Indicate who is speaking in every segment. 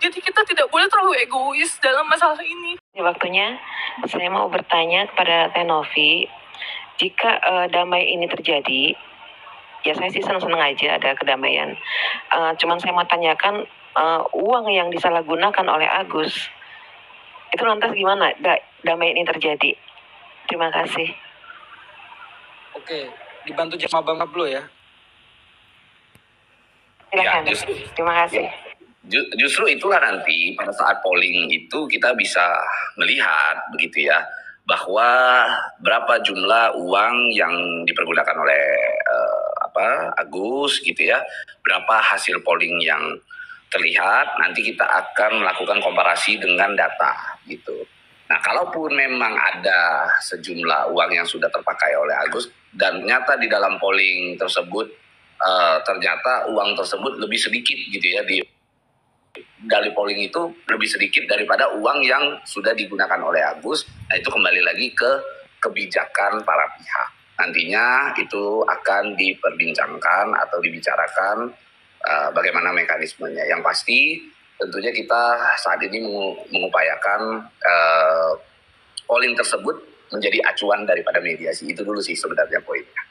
Speaker 1: Jadi kita tidak boleh terlalu egois dalam masalah ini.
Speaker 2: Waktunya saya mau bertanya kepada Teh Novi, jika damai ini terjadi, ya saya sih senang-senang aja ada kedamaian. Cuman saya mau tanyakan, uang yang disalahgunakan oleh Agus, itu lantas gimana damai ini terjadi? Terima kasih.
Speaker 3: Oke, dibantu sama Bang Pablo ya.
Speaker 2: Silakan.
Speaker 4: Ya,
Speaker 2: Terima kasih.
Speaker 4: Justru itulah nanti pada saat polling itu kita bisa melihat begitu ya, bahwa berapa jumlah uang yang dipergunakan oleh Agus gitu ya, berapa hasil polling yang terlihat, nanti kita akan melakukan komparasi dengan data gitu. Nah, kalaupun memang ada sejumlah uang yang sudah terpakai oleh Agus dan ternyata di dalam polling tersebut ternyata uang tersebut lebih sedikit gitu ya, dari polling itu lebih sedikit daripada uang yang sudah digunakan oleh Agus. Nah, itu kembali lagi ke kebijakan para pihak. Nantinya itu akan diperbincangkan atau dibicarakan bagaimana mekanismenya. Yang pasti tentunya kita saat ini mengupayakan polling tersebut menjadi acuan daripada mediasi. Itu dulu sih sebenarnya poinnya.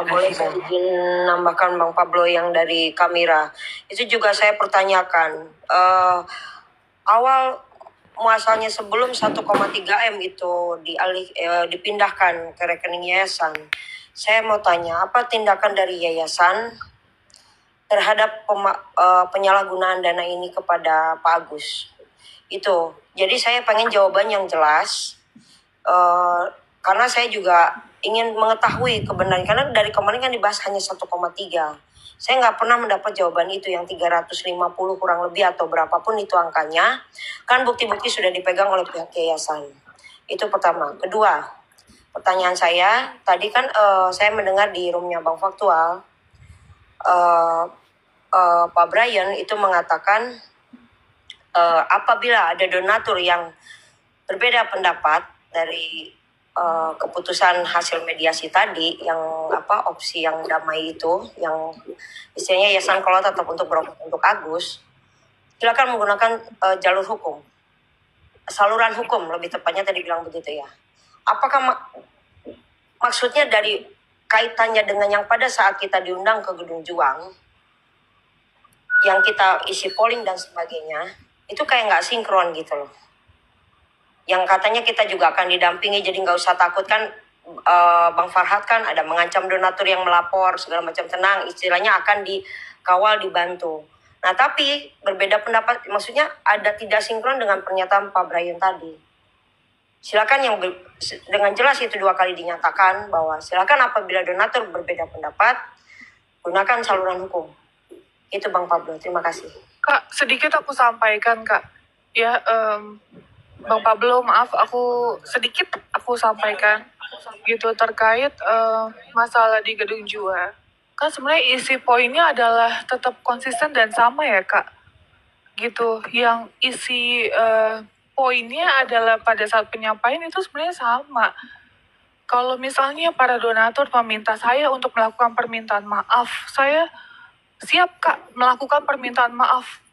Speaker 5: Boleh saya izin nambahkan Bang Pablo yang dari Kamera. Itu juga saya pertanyakan. Awal muasalnya sebelum 1,3 M itu dipindahkan ke rekening yayasan. Saya mau tanya, apa tindakan dari yayasan terhadap penyalahgunaan dana ini kepada Pak Agus? Itu. Jadi saya pengen jawaban yang jelas. Karena saya juga ingin mengetahui kebenaran, karena dari kemarin kan dibahas hanya 1,3. Saya nggak pernah mendapat jawaban itu yang 350 kurang lebih atau berapapun itu angkanya. Kan bukti-bukti sudah dipegang oleh pihak yayasan. Itu pertama. Kedua, pertanyaan saya, tadi kan saya mendengar di roomnya Bang Faktual, Pak Brian itu mengatakan apabila ada donatur yang berbeda pendapat dari keputusan hasil mediasi tadi, yang opsi yang damai itu, yang istilahnya yayasan kelola tetap untuk berobat untuk Agus, silakan menggunakan jalur hukum, saluran hukum lebih tepatnya tadi bilang begitu ya. Apakah maksudnya dari kaitannya dengan yang pada saat kita diundang ke Gedung Juang, yang kita isi polling dan sebagainya, itu kayak nggak sinkron gitu loh. Yang katanya kita juga akan didampingi, jadi nggak usah takut kan. Bang Farhad kan ada mengancam donatur yang melapor segala macam, tenang, istilahnya akan dikawal, dibantu. Nah tapi berbeda pendapat, maksudnya ada tidak sinkron dengan pernyataan Pak Brian tadi. Silakan yang dengan jelas itu 2 kali dinyatakan bahwa silakan apabila donatur berbeda pendapat, gunakan saluran hukum. Itu Bang Pablo, terima kasih.
Speaker 1: Kak, sedikit aku sampaikan Kak. Ya, Bang Pablo, maaf aku sampaikan gitu terkait masalah di Gedung Jua. Kan sebenarnya isi poinnya adalah tetap konsisten dan sama ya Kak. Gitu, yang isi poinnya adalah pada saat penyampaian itu sebenarnya sama. Kalau misalnya para donatur meminta saya untuk melakukan permintaan maaf, saya siap Kak melakukan permintaan maaf.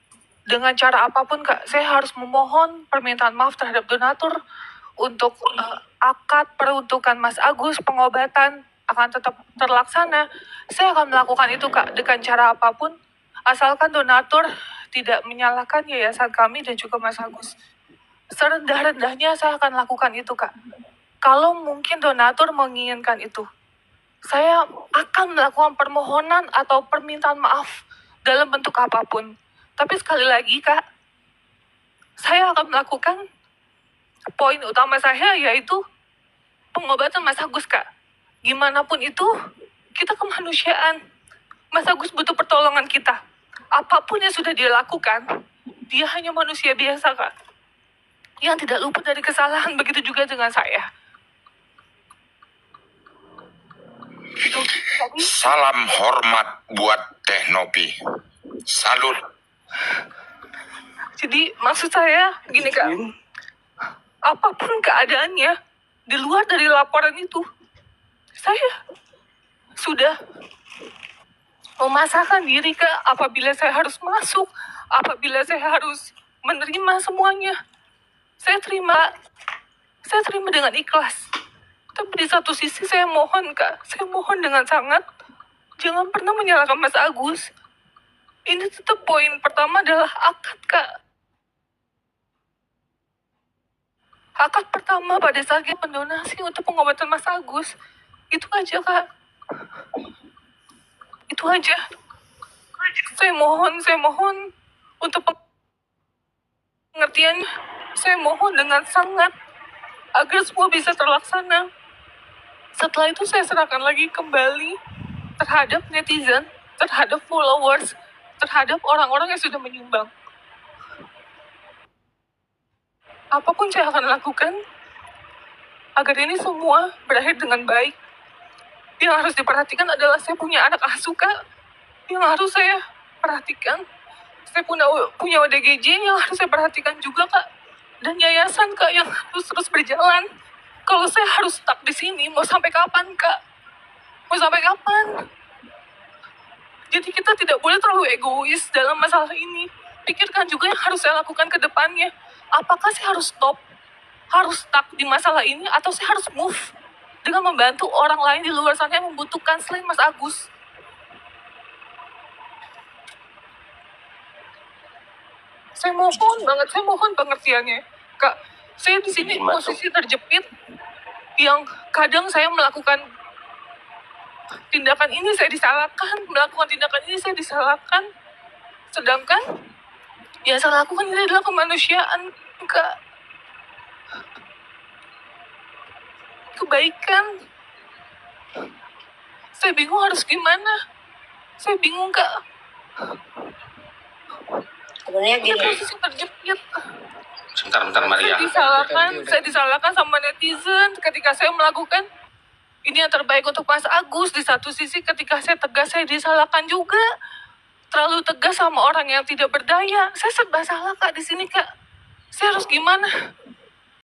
Speaker 1: Dengan cara apapun Kak, saya harus memohon permintaan maaf terhadap donatur untuk akad peruntukan Mas Agus, pengobatan akan tetap terlaksana. Saya akan melakukan itu Kak dengan cara apapun, asalkan donatur tidak menyalahkan yayasan kami dan juga Mas Agus. Serendah-rendahnya saya akan lakukan itu Kak. Kalau mungkin donatur menginginkan itu, saya akan melakukan permohonan atau permintaan maaf dalam bentuk apapun. Tapi sekali lagi Kak, saya akan melakukan poin utama saya, yaitu pengobatan Mas Agus Kak. Gimana pun itu, kita kemanusiaan. Mas Agus butuh pertolongan kita. Apapun yang sudah dia lakukan, dia hanya manusia biasa Kak, yang tidak luput dari kesalahan. Begitu juga dengan saya.
Speaker 6: Salam hormat buat Teh Novi. Salut.
Speaker 1: Jadi maksud saya gini Kak, apapun keadaannya di luar dari laporan itu, saya sudah memasakkan diri Kak, apabila saya harus masuk, apabila saya harus menerima semuanya. Saya terima dengan ikhlas. Tapi di satu sisi saya mohon Kak, saya mohon dengan sangat, jangan pernah menyalahkan Mas Agus. Ini tetap poin pertama adalah akad Kak. Akad pertama pada saat kita mendonasi untuk pengobatan Mas Agus. Itu aja Kak. Itu aja. Saya mohon untuk pengertian. Saya mohon dengan sangat agar semua bisa terlaksana. Setelah itu saya serahkan lagi kembali terhadap netizen, terhadap followers, terhadap orang-orang yang sudah menyumbang. Apapun saya akan lakukan agar ini semua berakhir dengan baik. Yang harus diperhatikan adalah saya punya anak asuh Kak, yang harus saya perhatikan. Saya punya ODGJ yang harus saya perhatikan juga Kak, dan yayasan Kak yang harus terus berjalan. Kalau saya harus stuck di sini, mau sampai kapan Kak? Mau sampai kapan? Jadi kita tidak boleh terlalu egois dalam masalah ini. Pikirkan juga yang harus saya lakukan ke depannya. Apakah saya harus stop? Harus stuck di masalah ini? Atau saya harus move? Dengan membantu orang lain di luar sana yang membutuhkan selain Mas Agus. Saya mohon pengertiannya. Kak, saya di sini posisi terjepit yang kadang saya melakukan tindakan ini saya disalahkan, sedangkan yang saya lakukan ini adalah kemanusiaan, Kak. Kebaikan. Saya bingung harus gimana. Saya bingung, Kak.
Speaker 5: Sebenarnya gini.
Speaker 1: Posisi terjepit.
Speaker 4: Sebentar Maria.
Speaker 1: Saya disalahkan sama netizen ketika saya melakukan ini yang terbaik untuk Mas Agus. Di satu sisi ketika saya tegas saya disalahkan juga. Terlalu tegas sama orang yang tidak berdaya. Saya serba salah Kak di sini Kak. Saya harus gimana?